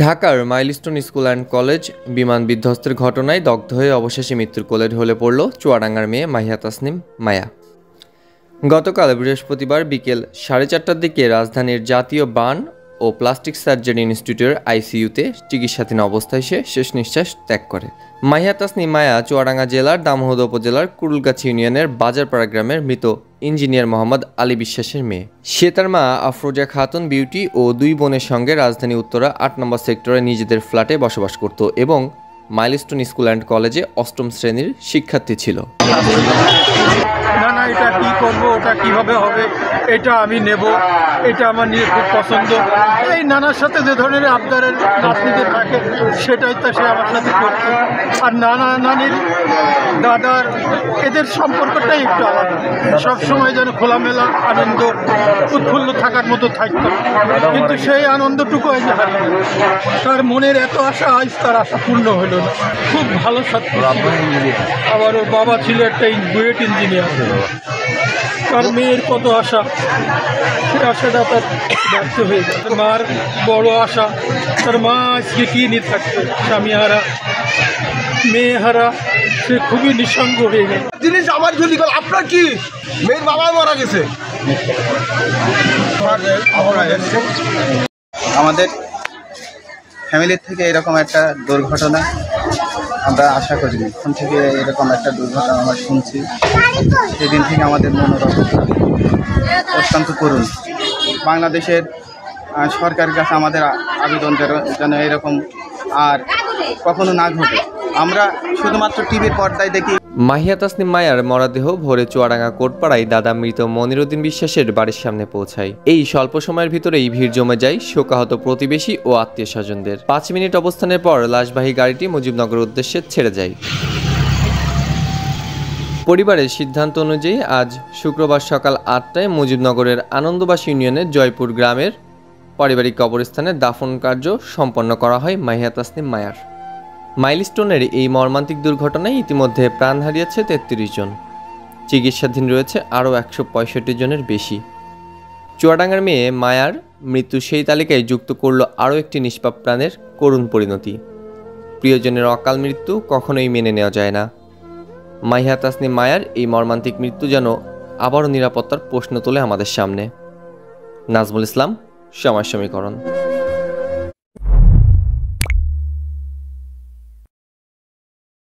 ঢাকার milestone school and college বিমান বিধ্বস্তের ঘটনায় দগ্ধ হয়ে অবশেষে মৃত্যুর কোলে ঢলে পড়ল চুয়াডাঙ্গার মেয়ে মাহিয়া তাসনিম মায়া। গতকাল বৃহস্পতিবার বিকেল 4:30টার দিকে রাজধানীর জাতীয় বার্ন ও প্লাস্টিক সার্জারি ইনস্টিটিউটের আইসিইউতে চিকিৎসাধীন অবস্থায় সে শেষ নিঃশ্বাস ত্যাগ করে। মাহিয়া তাসনিম মায়া চুয়াডাঙ্গা জেলার দামোহদ উপজেলার কুরুলগাছি ইউনিয়নের বাজারপাড়া গ্রামের মৃত ইঞ্জিনিয়ার মোহাম্মদ আলী বিশ্বাসের মেয়ে। সে তার মা আফরোজা খাতুন বিউটি ও দুই বোনের সঙ্গে রাজধানী উত্তরা 8 নম্বর সেক্টরে নিজেদের ফ্ল্যাটে বসবাস করত এবং মাইলস্টোন স্কুল অ্যান্ড কলেজে 8ম শ্রেণীর শিক্ষার্থী ছিল। না এটা কি করব, ওটা কিভাবে হবে, এটা আমি নেব, এটা আমার নিয়ে খুব পছন্দ। এই নানার সাথে যে ধরনের আবদারের নাতনিদের থাকে সেটাই তা সে আমার সাথে করত। আর নানা নানির দাদার এদের সম্পর্কটাই একটু আলাদা, সবসময় যেন খোলামেলা আনন্দ উৎফুল্ল থাকার মতো থাকতো, কিন্তু সেই আনন্দটুকু আজ হারিয়ে গেল। তার মনের এত আশা, আজ তার আশা পূর্ণ হলো না। খুব ভালো ছাত্র, আবার ওর বাবা ছিল একটা বুয়েট ইঞ্জিনিয়ার। তার মেয়ের কত আশা, সে আশাটা তার ব্যর্থ হয়ে গেল। মার বড় আশা, তার মা আজকে কি নিয়ে থাকতো, স্বামী হারা, মেয়ে হারা, সে খুবই নিঃসঙ্গ হয়ে গেল। জিনিস আমার ঝুলি গেল। আপনার কি মেয়ের বাবা মারা গেছে? আমাদের ফ্যামিলির থেকে এরকম একটা দুর্ঘটনা আমরা আশা করিনি। এখন থেকে এরকম একটা দুর্ঘটনা আমরা শুনছি, সেদিন থেকে আমাদের মনোরম অত্যন্ত করুণ। বাংলাদেশের সরকারের কাছে আমাদের আবেদন যেন এরকম আর কখনো না ঘটে। আমরা শুধুমাত্র টিভির পর্দায় দেখি। মাহিয়া তাসনিম মায়ার মরদেহ ভোরে চুয়াডাঙ্গা কোটপাড়ায় দাদা মৃত মনিরুদ্দিন বিশ্বাসের বাড়ির সামনে পৌঁছায়। এই স্বল্প সময়ের ভিতরেই ভিড় জমে যায় শোকাহত প্রতিবেশী ও আত্মীয় স্বজনদের। 5 মিনিট অবস্থানের পর লাশবাহী গাড়িটি মুজিবনগর উদ্দেশ্যে ছেড়ে যায়। পরিবারের সিদ্ধান্ত অনুযায়ী আজ শুক্রবার সকাল 8টায় মুজিবনগরের আনন্দবাস ইউনিয়নের জয়পুর গ্রামের পারিবারিক কবরস্থানে দাফন কার্য সম্পন্ন করা হয় মাহিয়া তাসনিম মায়ার। মাইলস্টোনের এই মর্মান্তিক দুর্ঘটনায় ইতিমধ্যে প্রাণ হারিয়েছে 33 জন, চিকিৎসাধীন রয়েছে আরও 165 জনের বেশি। চুয়াডাঙ্গার মেয়ে মায়ার মৃত্যু সেই তালিকায় যুক্ত করল আরও একটি নিষ্পাপ প্রাণের করুণ পরিণতি। প্রিয়জনের অকাল মৃত্যু কখনোই মেনে নেওয়া যায় না। মাহিয়া তাসনিম মায়ার এই মর্মান্তিক মৃত্যু যেন আবারও নিরাপত্তার প্রশ্ন তোলে আমাদের সামনে। নাজমুল ইসলাম, সময় সমীকরণ।